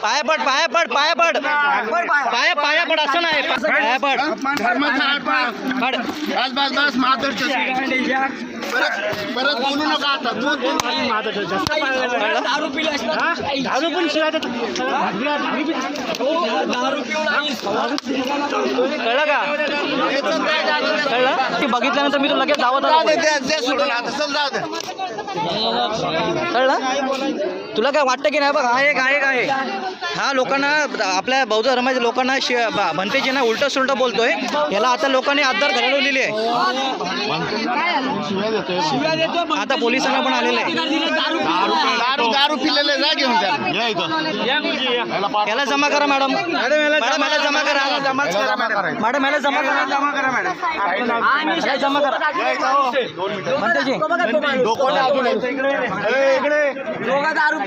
पाया पड पाया पड पाया पड पाया पाया पड असं नाही पाया पड पड बस बस बस माधुरच्या परत बोलू नका आता दारू पण कळलं का कळलं ती बघितल्यानंतर मी तुला लगेच धावत आलो कळलं तुला काय वाटतं की नाही बघ हा एक आहे हा लोकांना आपल्या बौद्ध धर्माच्या लोकांना भंतेजी ना उलट सुलट बोलतोय याला आता लोकांनी आधार घडवलेली आहे आता पोलिसांना पण आलेलं आहे दारू पिलेले जा घेऊन याला जमा करा मॅडम मॅडम याला जमा करा मॅडम याला जमा करा जमा करा भंतेजी दारू